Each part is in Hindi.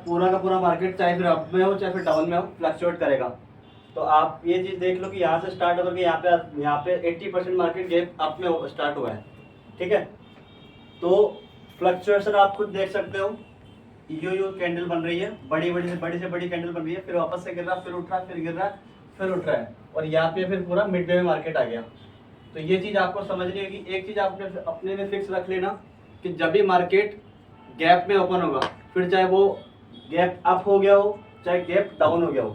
पूरा का पूरा मार्केट चाहे फिर अप में हो चाहे फिर डाउन में हो, फ्लक्चुएट करेगा। तो आप ये चीज़ देख लो कि यहाँ से स्टार्ट होकर के यहाँ पे 80% मार्केट गैप अप में स्टार्ट हुआ है, ठीक है। तो फ्लक्चुएशन आप खुद देख सकते हो, यू कैंडल बन रही है, बड़ी से बड़ी कैंडल बन रही है, फिर वापस से गिर रहा, फिर उठ रहा, फिर गिर रहा, फिर उठ रहा है, और यहाँ पे फिर पूरा मिड डे में मार्केट आ गया। तो ये चीज़ आपको समझनी होगी। एक चीज़ आपने अपने में फिक्स रख लेना कि जब भी मार्केट गैप में ओपन होगा, फिर चाहे वो गैप अप हो गया हो चाहे गैप डाउन हो गया हो,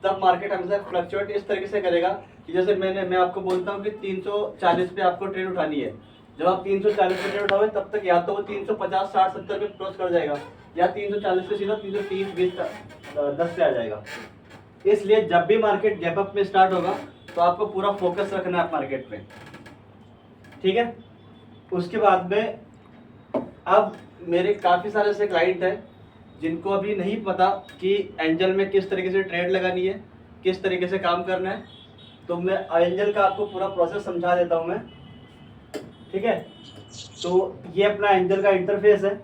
तब मार्केट हमेशा फ्लक्चुएट इस तरीके से करेगा कि जैसे मैं आपको बोलता हूँ कि 340 पे आपको ट्रेड उठानी है। जब आप 340 पे ट्रेड उठाओगे तब तक या तो वो 350, 60, 70 पे क्रॉस कर जाएगा, या 340 से सीधा 330, 20, 10 पे आ जाएगा। इसलिए जब भी मार्केट गैप अप में स्टार्ट होगा तो आपको पूरा फोकस रखना है मार्केट पे, ठीक है। उसके बाद में अब मेरे काफ़ी सारे ऐसे क्लाइंट हैं जिनको अभी नहीं पता कि एंजल में किस तरीके से ट्रेड लगानी है, किस तरीके से काम करना है। तो मैं एंजल का आपको पूरा प्रोसेस समझा देता हूँ मैं, ठीक है। तो ये अपना एंजल का इंटरफेस है,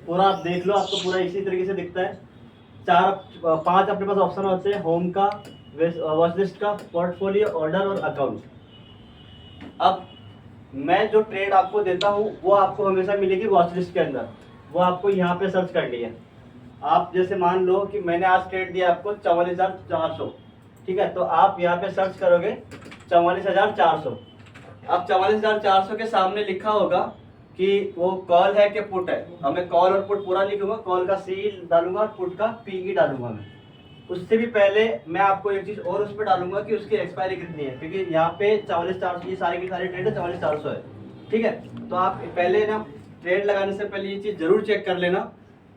पूरा आप देख लो, आपको पूरा इसी तरीके से दिखता है। 5 अपने पास ऑप्शन होते हैं, होम का, वॉच लिस्ट का, पोर्टफोलियो, ऑर्डर और अकाउंट। अब मैं जो ट्रेड आपको देता हूँ वो आपको हमेशा मिलेगी वॉच लिस्ट के अंदर, वो आपको यहाँ पे सर्च करनी है। आप जैसे मान लो कि मैंने आज ट्रेड दिया आपको 44,400, ठीक है। तो आप यहाँ पे सर्च करोगे 44,400। अब 44,400 के सामने लिखा होगा कि वो कॉल है कि पुट है। अब मैं कॉल और पुट पूरा लिखूंगा, कॉल का सी डालूंगा और पुट का पी डालूंगा मैं। उससे भी पहले मैं आपको एक चीज़ और उस पर डालूंगा कि उसकी एक्सपायरी कितनी है, क्योंकि यहाँ पे 44,400 ये सारी की सारी ट्रेड है 44,400 है, ठीक है। तो आप पहले ना ट्रेड लगाने से पहले ये चीज़ जरूर चेक कर लेना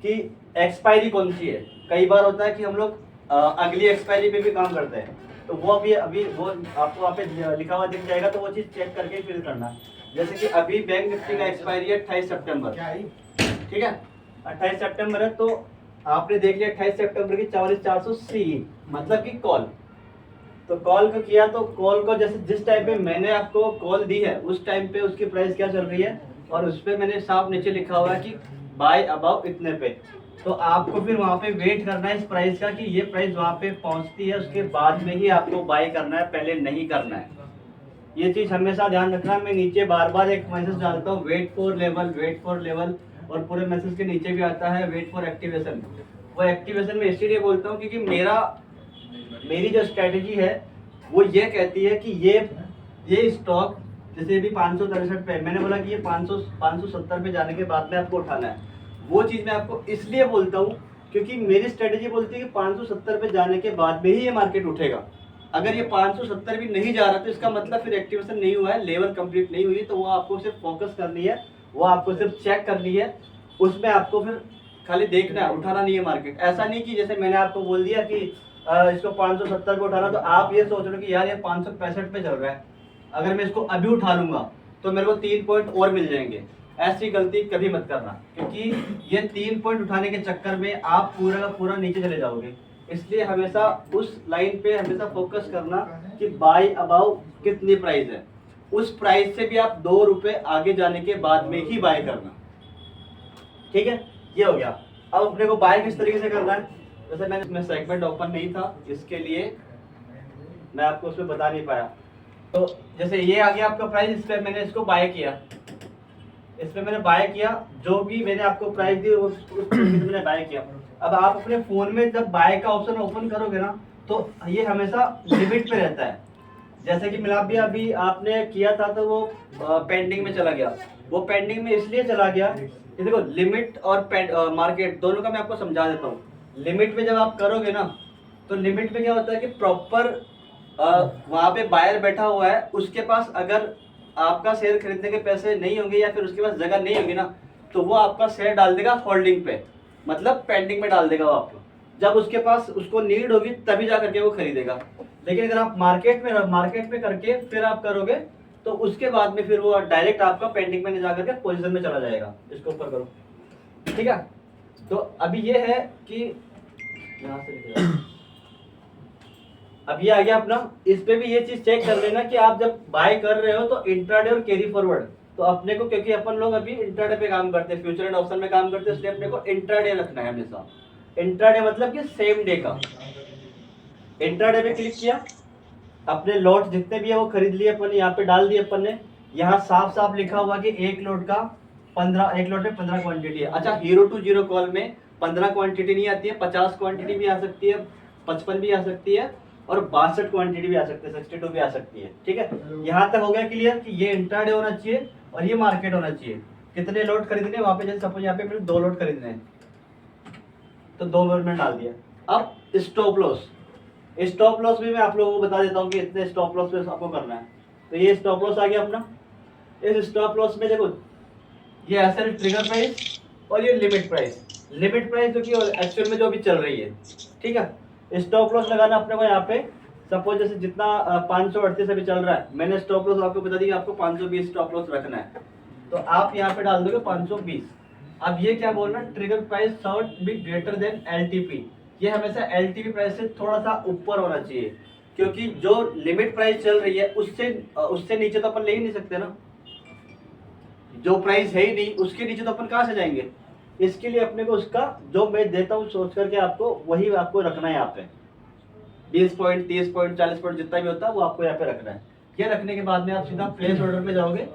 कि एक्सपायरी कौन सी है। कई बार होता है कि हम लोग अगली एक्सपायरी पे भी काम करते हैं, तो वो अभी वो आपको वहाँ पे लिखा हुआ दिख जाएगा, तो वो चीज़ चेक करके फिल करना। जैसे कि अभी बैंक निफ्टी का एक्सपायरी है 28 सितंबर, ठीक है। 28 सितंबर है, तो आपने देख लिया 28 सितंबर की 44,400 सी, मतलब कि कॉल। तो कॉल को किया, तो कॉल को जैसे जिस टाइम पे मैंने आपको कॉल दी है उस टाइम पे उसकी प्राइस क्या चल रही है, और उस पर मैंने साफ नीचे लिखा हुआ है कि बाय अबाउ इतने पे। तो आपको फिर वहाँ पे वेट करना है इस प्राइस का कि ये प्राइस वहाँ पे पहुँचती है, उसके बाद में ही आपको बाय करना है, पहले नहीं करना है। ये चीज़ हमेशा ध्यान रखना। मैं नीचे बार बार एक मैसेज डालता हूँ, wait for level, wait for level, और पूरे मैसेज के नीचे भी आता है वेट फॉर एक्टिवेशन। वो एक्टिवेशन में इसीलिए बोलता हूँ क्योंकि मेरी जो स्ट्रेटेजी है वो ये कहती है कि ये स्टॉक जैसे भी 563 पे, मैंने बोला कि ये 570 पे जाने के बाद में आपको उठाना है। वो चीज़ मैं आपको इसलिए बोलता हूँ क्योंकि मेरी स्ट्रेटेजी बोलती है कि 570 पे जाने के बाद में ही ये मार्केट उठेगा। अगर ये 570 भी नहीं जा रहा तो इसका मतलब फिर एक्टिवेशन नहीं हुआ है, लेवल कंप्लीट नहीं हुई। तो वो आपको सिर्फ फोकस करनी है, वो आपको सिर्फ चेक करनी है, उसमें आपको फिर खाली देखना है, उठाना नहीं है मार्केट। ऐसा नहीं कि जैसे मैंने आपको बोल दिया कि इसको 570 पे उठाना, तो आप ये सोच रहे हो कि यार ये 565 पे चल रहा है, अगर मैं इसको अभी उठा लूंगा तो मेरे को 3 पॉइंट और मिल जाएंगे। ऐसी गलती कभी मत करना, क्योंकि ये 3 पॉइंट उठाने के चक्कर में आप पूरा का पूरा नीचे चले जाओगे। इसलिए हमेशा उस लाइन पे हमेशा फोकस करना कि बाय अबाउ कितनी प्राइस है, उस प्राइस से भी आप 2 रुपए आगे जाने के बाद में ही बाय करना, ठीक है। ये हो गया। अब अपने को बाय किस तरीके से करना है, जैसे मैंने सेगमेंट ओपन नहीं था इसके लिए मैं आपको उसमें बता नहीं पाया। तो जैसे ये आ गया आपका प्राइस, इस पर मैंने इसको बाय किया, इस पर मैंने बाय किया, जो भी मैंने आपको प्राइस दी उस मैंने बाय किया। अब आप अपने फोन में जब बाय का ऑप्शन ओपन करोगे ना, तो ये हमेशा लिमिट पे रहता है। जैसे कि मिला भी अभी आपने किया था तो वो पेंडिंग में चला गया। वो पेंडिंग में इसलिए चला गया, ये देखो लिमिट और मार्केट दोनों का मैं आपको समझा देता हूँ। लिमिट में जब आप करोगे ना, तो लिमिट में क्या होता है कि प्रॉपर वहाँ पे बायर बैठा हुआ है, उसके पास अगर आपका शेयर खरीदने के पैसे नहीं होंगे या फिर उसके पास जगह नहीं होगी ना, तो वो आपका शेयर डाल देगा होल्डिंग पे, मतलब पेंडिंग में डाल देगा वो आपको। जब उसके पास उसको नीड होगी तभी जा करके वो खरीदेगा। लेकिन अगर आप मार्केट में करके फिर आप करोगे तो उसके बाद में फिर वो डायरेक्ट आपका पेंडिंग में जा करके पोजीशन में चला जाएगा। इसको ऊपर करो, ठीक है। तो अभी ये है कि यहाँ से अब ये आ गया अपना, इस पे भी ये चीज चेक कर लेना कि आप जब बाय कर रहे हो तो इंट्राडे और कैरी फॉरवर्ड तो अपने को, क्योंकि अपन लोग अभी इंट्राडे पे काम करते हैं, फ्यूचर एंड ऑप्शन में काम करते हैं, इसलिए अपने को इंट्राडे रखना है हमेशा। इंट्राडे मतलब कि सेम डे का। इंट्राडे पे क्लिक किया, अपने लॉट जितने भी है वो खरीद लिए अपन, यहाँ पे डाल दिए अपन ने। यहाँ साफ साफ लिखा हुआ कि एक लॉट का 15, एक लॉट में 15 क्वांटिटी है। अच्छा, हीरो टू जीरो कॉल में 15 क्वांटिटी नहीं आती है, 50 क्वांटिटी भी आ सकती है, 55 भी आ सकती है, और 62 क्वांटिटी भी आ सकती है, 62 भी आ सकती है। ठीक है, यहाँ तक हो गया क्लियर कि ये इंट्राडे होना चाहिए और ये मार्केट होना चाहिए। कितने लॉट खरीदने, वहां पे जैसे सपोज यहाँ पे मैंने 2 लॉट खरीदने हैं, तो 2 लॉट में डाल दिया। अब स्टॉप लॉस, स्टॉप लॉस भी मैं आप लोगों को बता देता हूँ कि इतने स्टॉप लॉस पे आपको करना है। तो ये स्टॉप लॉस आ गया अपना। इस स्टॉप लॉस में देखो, ये एसएल ट्रिगर प्राइस और ये लिमिट प्राइस। लिमिट प्राइस जो कि एक्चुअल में जो अभी चल रही है। ठीक है, स्टॉप लॉस लगाना अपने को यहाँ पे, सपोज जैसे जितना 538 अभी चल रहा है, मैंने स्टॉप लॉस आपको बता दी आपको 520 स्टॉप लॉस रखना है, तो आप यहाँ पे डाल दोगे 520। अब ये क्या बोल रहा है, trigger price should be greater than LTP. ये हमेशा एलटीपी प्राइस से थोड़ा सा ऊपर होना चाहिए, क्योंकि जो लिमिट प्राइस चल रही है उससे नीचे तो अपन ले ही नहीं सकते ना। जो प्राइस है ही नहीं उसके नीचे तो अपन कहाँ से जाएंगे। इसके लिए अपने को उसका जो मैं देता हूँ सोच करके आपको वही आपको रखना है यहाँ पे। 20 पॉइंट, 30 पॉइंट, 40 पॉइंट जितना भी होता है वो आपको यहाँ पे रखना है। ये रखने के बाद में आप सीधा प्लेस ऑर्डर पे जाओगे,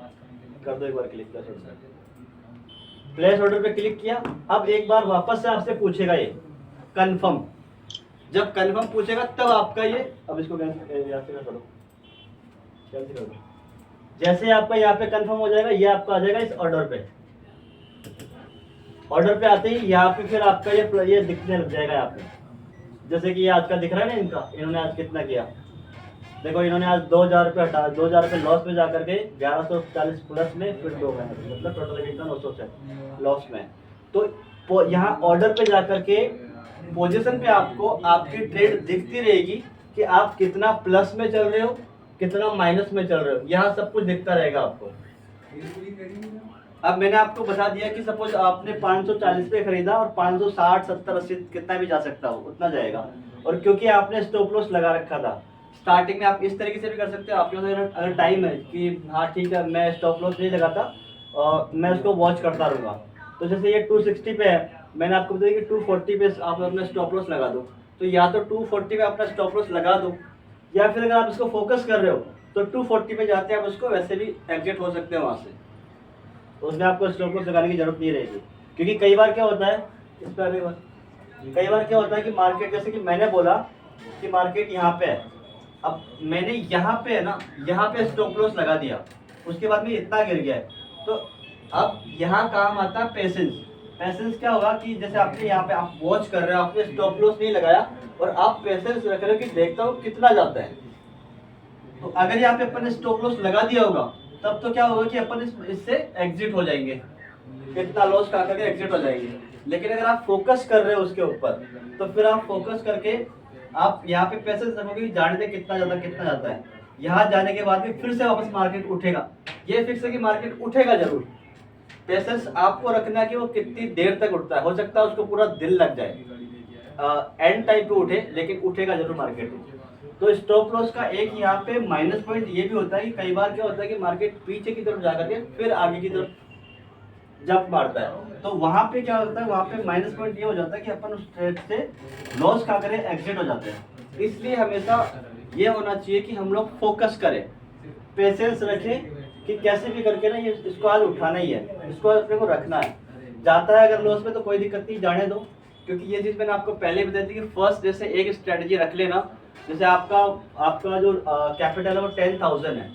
कर दो एक बार click place order. Place order पे क्लिक किया, अब एक बार वापस से आपसे पूछेगा ये कंफर्म। जब कंफर्म पूछेगा तब आपका ये, अब इसको कैंसिल कर दो, कैंसिल कर दो। जैसे आपका यहाँ पे कंफर्म हो जाएगा, ये आपका आ जाएगा इस ऑर्डर पे। ऑर्डर पे आते ही यहाँ पे फिर आपका ये दिखने लग जाएगा यहाँ पे, जैसे कि ये आज का दिख रहा है ना इनका, इन्होंने आज कितना किया देखो, इन्होंने आज 2000 रुपये हटा, 2000 रुपये लॉस में जाकर के 1140 प्लस में फिर 2 महीने, मतलब टोटल कितना 900 से लॉस में। तो यहाँ ऑर्डर पे जाकर के पोजीशन पे आपको आपकी ट्रेड दिखती रहेगी कि आप कितना प्लस में चल रहे हो, कितना माइनस में चल रहे हो, यहाँ सब कुछ दिखता रहेगा आपको। अब मैंने आपको बता दिया कि सपोज आपने 540 पे खरीदा और 560, 70, 80 कितना भी जा सकता हो उतना जाएगा। और क्योंकि आपने स्टॉप लॉस लगा रखा था स्टार्टिंग में, आप इस तरीके से भी कर सकते हो। आपके पास अगर टाइम है कि हाँ ठीक है मैं स्टॉप लॉस नहीं लगाता और मैं उसको वॉच करता रहूँगा, तो जैसे ये 260 पे है, मैंने आपको बताया कि 240 पे आप अपना स्टॉप लॉस लगा दो। तो या तो 240 पे अपना स्टॉप लॉस लगा दो, या फिर अगर आप इसको फोकस कर रहे हो तो 240 पे जाते हैं आप उसको वैसे भी एग्जिट हो सकते हैं वहाँ से। तो उसमें आपको स्टॉप लॉस लगाने की जरूरत नहीं रहेगी, क्योंकि कई बार क्या होता है, इस पर कई बार क्या होता है कि मार्केट, जैसे कि मैंने बोला कि मार्केट यहाँ पे है, अब मैंने यहाँ पे है ना, यहाँ पे स्टॉप लॉस लगा दिया, उसके बाद में इतना गिर गया है, तो अब यहाँ काम आता है पेशेंस। पेशेंस क्या होगा कि जैसे आपने यहाँ पे आप वॉच कर रहे हो, आपने स्टॉप लॉस नहीं लगाया और आप पेशेंस रख रहे हो कि देखता हूँ कितना जाता है। तो अगर यहाँ पे अपन ने स्टॉप लॉस लगा दिया होगा तब तो क्या होगा कि अपन इससे एग्जिट हो जाएंगे, इतना लॉस खा करके एग्जिट हो जाएंगे। लेकिन अगर आप फोकस कर रहे हो उसके ऊपर, तो फिर आप फोकस करके आप यहाँ पे पैसे रखोगे, जाने दे कितना जाता है। यहाँ जाने के बाद भी फिर से वापस मार्केट उठेगा, ये फिक्स है कि मार्केट उठेगा जरूर। पेशेंस आपको रखना है कि वो कितनी देर तक उठता है, हो सकता है उसको पूरा दिन लग जाए, एंड टाइम पे उठे, लेकिन उठेगा जरूर मार्केट। तो स्टॉप लॉस का एक यहाँ पे माइनस पॉइंट ये भी होता है कि कई बार क्या होता है कि मार्केट पीछे की तरफ जाकर के फिर आगे की तरफ जंप मारता है, तो वहां पे क्या होता है, वहां पे माइनस पॉइंट ये हो जाता है कि अपन उस ट्रेड से लॉस खा कर एग्जिट हो जाते हैं। इसलिए हमेशा ये होना चाहिए कि हम लोग फोकस करें, पेशेंस रखें कि कैसे भी करके ना ये इसको आज उठाना ही है, इसको अपने को रखना है। जाता है अगर लॉस में तो कोई दिक्कत नहीं, जाने दो, क्योंकि ये चीज़ मैंने आपको पहले बताई थी कि फर्स्ट जैसे एक स्ट्रेटजी रख लेना। जैसे आपका जो कैपिटल है वो 10,000 है,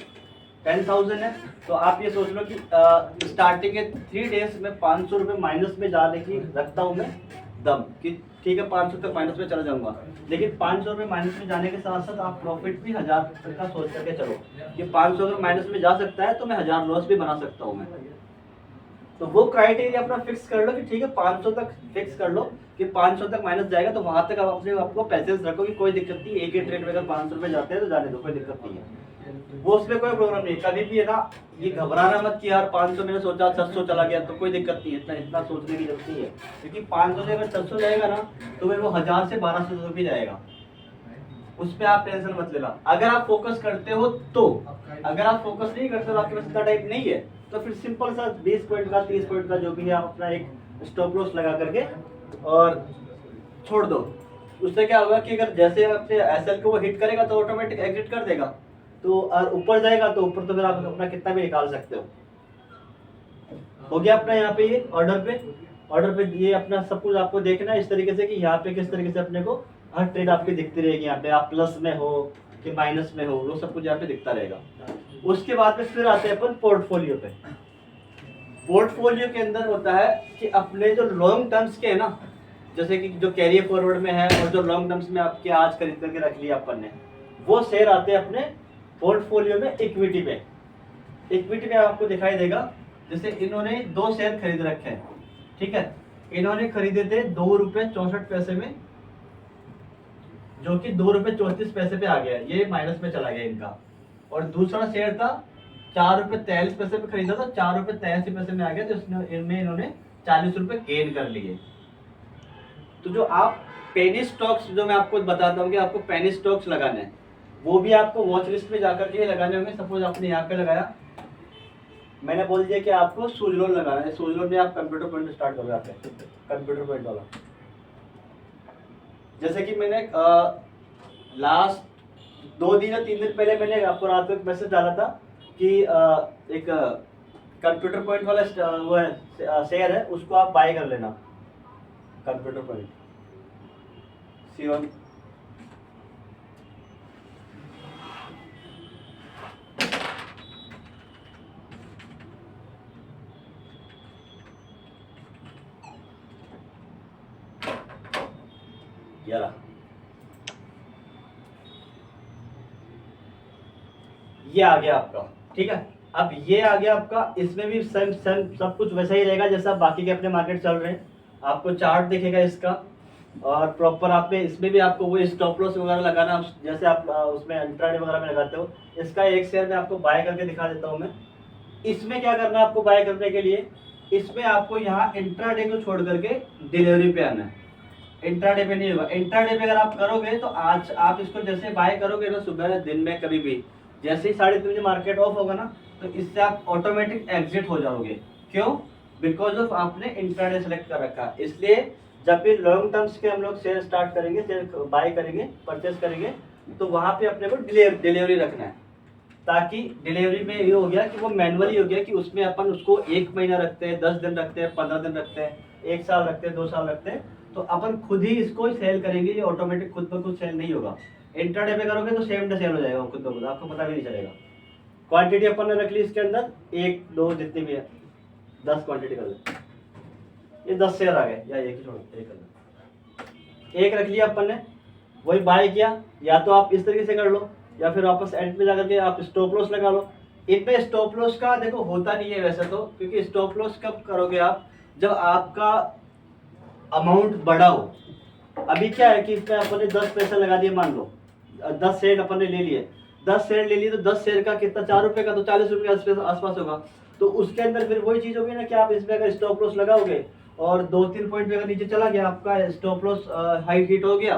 10,000 है, तो आप ये सोच लो कि स्टार्टिंग के 3 डेज में 500 रुपये माइनस में जाने की रखता हूँ मैं दम, कि ठीक है 500 तक माइनस में चला जाऊंगा। लेकिन 500 रुपये माइनस में जाने के साथ साथ आप प्रॉफिट भी 1000 तक का सोच करके चलो कि 500 अगर माइनस में जा सकता है तो मैं 1000 लॉस भी बना सकता हूँ मैं। तो वो क्राइटेरिया अपना फिक्स कर लो कि ठीक है 500 तक फिक्स कर लो कि 500 तक माइनस जाएगा, तो वहां तक आपको पैसेज रखो कि कोई दिक्कत नहीं, एक ही ट्रेड में अगर 500 रुपये जाते हैं तो जाने दो, कोई दिक्कत नहीं है, वो उसमें कोई प्रॉब्लम नहीं। कभी भी है ना ये घबराना मत कि यार 500 मैंने सोचा 600 चला गया, तो कोई दिक्कत नहीं है, इतना सोचने की जरूरत नहीं है, क्योंकि 500 से अगर 600 जाएगा ना तो फिर वो 1000 से 1200 रुपये जाएगा, उस पर आप टेंशन मत लेना। अगर आप फोकस करते हो तो, अगर आप फोकस नहीं करते तो आपके पास इतना टाइम नहीं है तो फिर सिंपल सा 20 पॉइंट का 30 पॉइंट का जो भी है आप अपना एक स्टॉप लॉस लगा करके और छोड़ दो। उससे क्या होगा कि अगर जैसे अपने एसएल को वो हिट करेगा तो ऑटोमेटिक एग्जिट कर देगा, तो और ऊपर जाएगा तो ऊपर तो फिर आप अपना कितना भी निकाल सकते हो गया अपना यहाँ पे ये ऑर्डर पे ये अपना सब कुछ आपको देखना है इस तरीके से कि यहाँ पे किस तरीके से अपने को हर ट्रेड आपकी दिखती रहेगी, यहाँ पे आप प्लस में हो कि माइनस में हो वो सब कुछ यहाँ पे दिखता रहेगा। उसके बाद में फिर आते हैं अपन पोर्टफोलियो पे। पोर्टफोलियो के अंदर होता है कि अपने जो लॉन्ग टर्म्स के है ना, जैसे कि जो कैरियर फॉरवर्ड में है और जो लॉन्ग टर्म्स में आपके आज खरीद करके रख लिया अपन ने, वो शेयर आते हैं अपने पोर्टफोलियो में इक्विटी पे। इक्विटी में आपको दिखाई देगा जैसे इन्होंने 2 शेयर खरीद रखे हैं, ठीक है, इन्होंने खरीदे थे ₹2.64 में, जो कि ₹2.34 पे आ गया, ये माइनस में चला गया इनका। और दूसरा शेयर था ₹4.43 पे खरीदा था, ₹4.83 में आ गया, तो इनमें इन्होंने ₹40 गेन कर लिए। तो जो आप पेनी स्टॉक्स जो मैं आपको बताता हूँ कि आपको पेनी स्टॉक्स लगाने हैं, वो भी आपको वॉच लिस्ट में जाकर के लगाने होंगे। सपोज आपने यहाँ पे लगाया, मैंने बोल दिया कि आपको सुजलोन लगाना है, सुजलोन में आप कंप्यूटर पॉइंट स्टार्ट करो यहाँ पे, कंप्यूटर पॉइंट वाला। जैसे कि मैंने लास्ट 2 दिन या 3 दिन पहले मैंने आपको रात को एक मैसेज डाला था कि एक कंप्यूटर पॉइंट वाला वो है शेयर है, उसको आप बाय कर लेना। कंप्यूटर पॉइंट C1 11 ये आ गया आपका, ठीक है। अब ये आ गया आपका, इसमें भी सेम सब कुछ वैसा ही रहेगा जैसा बाकी के अपने मार्केट चल रहे हैं। आपको चार्ट दिखेगा इसका, और प्रॉपर आप में इसमें भी आपको वो स्टॉप लॉस वगैरह लगाना, जैसे आप उसमें इंट्राडे वगैरह में लगाते हो। इसका एक शेयर में आपको बाय करके दिखा देता हूँ मैं। इसमें क्या करना है आपको बाय करने के लिए, इसमें आपको यहाँ इंट्राडे को छोड़ करके डिलीवरी पे आना है। इंट्राडे पे नहीं होगा। इंट्राडे पे अगर आप करोगे तो आज आप इसको जैसे बाय करोगे ना, सुबह दिन में कभी भी, जैसे ही 3:30 बजे मार्केट ऑफ होगा ना, तो इससे आप ऑटोमेटिक एग्जिट हो जाओगे। क्यों? बिकॉज ऑफ आपने इंट्राडे सेलेक्ट कर रखा। इसलिए जब भी लॉन्ग टर्म्स के हम लोग शेयर स्टार्ट करेंगे, शेयर बाय करेंगे, परचेस करेंगे, तो वहां पे अपने को डिलीवरी रखना है। ताकि डिलीवरी में ये हो गया कि वो मैनुअली हो गया कि उसमें अपन उसको 1 महीना रखते हैं, 10 दिन रखते हैं, 15 दिन रखते हैं, 1 साल रखते हैं, 2 साल रखते हैं, तो अपन खुद ही इसको सेल करेंगे। ये ऑटोमेटिक खुद ब खुद सेल नहीं होगा। इंट्राडे पे करोगे तो सेम डे सेल हो जाएगा खुद ब खुद, आपको पता भी नहीं चलेगा। क्वांटिटी अपन ने रख ली इसके अंदर 1 2 जितनी भी है, 10 क्वांटिटी कर ले। ये 10 शेयर आ गए, या एक ही छोड़, एक रख लिया अपन ने, वही बाय किया। या तो आप इस तरीके से कर लो, या फिर वापस एंड में जाकर के आप स्टॉप लॉस लगा लो। इनमें स्टॉप लॉस का देखो होता नहीं है वैसे तो, क्योंकि स्टॉप लॉस कब करोगे आप, जब आपका अमाउंट बड़ा हो। अभी क्या है कि इसमें अपन ने 10 पैसे लगा दिए, मान लो 10 शेयर अपन ने ले लिए, 10 शेयर ले लिए, तो 10 शेयर का कितना, ₹4 का, तो ₹40 आसपास होगा। तो उसके अंदर फिर वही चीज होगी ना कि आप इसमें अगर स्टॉप लॉस लगाओगे और 2-3 पॉइंट पे अगर नीचे चला गया, आपका स्टॉप लॉस हाई हिट हो गया,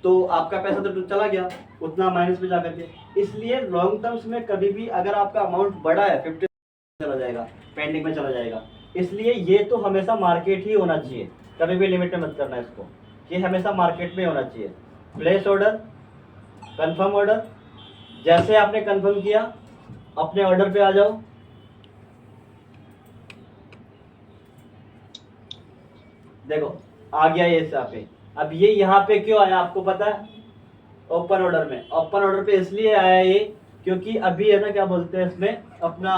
तो आपका पैसा तो चला गया उतना माइनस में जाकर के। इसलिए लॉन्ग टर्म्स में कभी भी अगर आपका अमाउंट बड़ा है, 50 चला जाएगा, पेंडिंग में चला जाएगा। इसलिए ये तो हमेशा मार्केट ही होना चाहिए, कभी भी लिमिट में मत करना इसको, ये हमेशा मार्केट में होना चाहिए। प्लेस ऑर्डर, कंफर्म ऑर्डर, जैसे आपने कंफर्म किया अपने ऑर्डर पे आ जाओ। देखो आ गया ये यहाँ पे। अब ये यहाँ पे क्यों आया आपको पता है? ओपन ऑर्डर में, ओपन ऑर्डर पे इसलिए आया ये क्योंकि अभी है ना, क्या बोलते हैं इसमें, अपना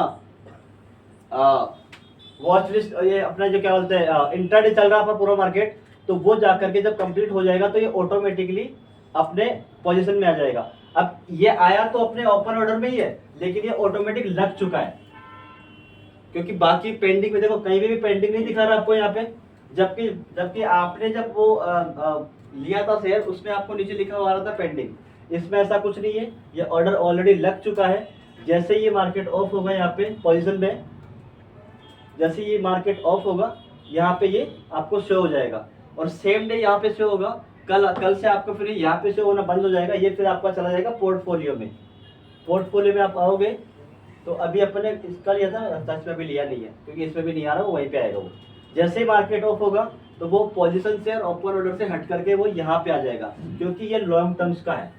वॉच लिस्ट, ये अपना जो क्या बोलते हैं इंट्राडे चल रहा है पूरा मार्केट, तो वो जाकर के जब कंप्लीट हो जाएगा तो ये ऑटोमेटिकली अपने पोजीशन में आ जाएगा। अब ये आया तो अपने ओपन ऑर्डर में ही है, लेकिन ये ऑटोमेटिक लग चुका है, क्योंकि बाकी पेंडिंग में देखो कहीं भी पेंडिंग नहीं दिखा रहा आपको यहाँ पे। जबकि आपने जब वो लिया था शेयर, उसमें आपको नीचे लिखा हुआ रहा था पेंडिंग। इसमें ऐसा कुछ नहीं है, ये ऑर्डर ऑलरेडी लग चुका है। जैसे ये मार्केट ऑफ होगा यहाँ पे पोजीशन में, जैसे ये मार्केट ऑफ होगा यहाँ पे ये आपको शो हो जाएगा, और सेम डे यहाँ पे शो होगा। कल से आपको फिर यहाँ पे शो होना बंद हो जाएगा। ये फिर आपका चला जाएगा पोर्टफोलियो में। पोर्टफोलियो में आप आओगे, तो अभी अपने इसका लिया था, सच में अभी लिया नहीं है क्योंकि इसमें भी नहीं आ रहा, वो वहीं पे आएगा वो। जैसे ही मार्केट ऑफ होगा तो वो पोजीशन से और ओपन ऑर्डर से हट करके वो यहाँ पे आ जाएगा, क्योंकि ये लॉन्ग टर्म्स का है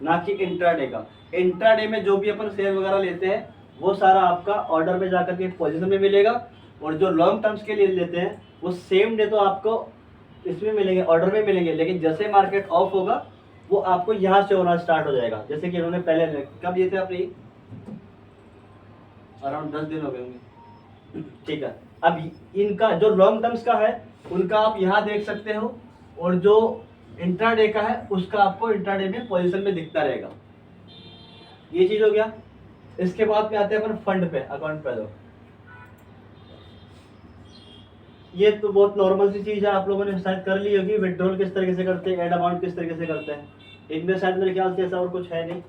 ना कि इंट्राडे का। इंट्राडे में जो भी अपन शेयर वगैरह लेते हैं वो सारा आपका ऑर्डर में जाकर के पोजीशन में मिलेगा, और जो लॉन्ग टर्म्स के लिए लेते हैं वो सेम डे तो आपको इसमें मिलेंगे, ऑर्डर में मिलेंगे, लेकिन जैसे मार्केट ऑफ होगा वो आपको यहाँ से होना स्टार्ट हो जाएगा। जैसे कि इन्होंने पहले कब लिए थे अपनी, अराउंड 10 दिन हो गए होंगे, ठीक है। अब इनका जो लॉन्ग टर्म्स का है उनका आप यहाँ देख सकते हो, और जो इंट्राडे का है उसका आपको इंट्राडे में पोजीशन में दिखता रहेगा। ये चीज हो गया। इसके बाद में आते हैं अपन फंड पे, अकाउंट पे। दो ये तो बहुत नॉर्मल सी चीज है, आप लोगों ने शायद कर ली होगी। विड्रॉल किस तरीके से करते हैं, एड अमाउंट किस तरीके से करते हैं, इनमें शायद मेरे ख्याल से ऐसा और कुछ है नहीं।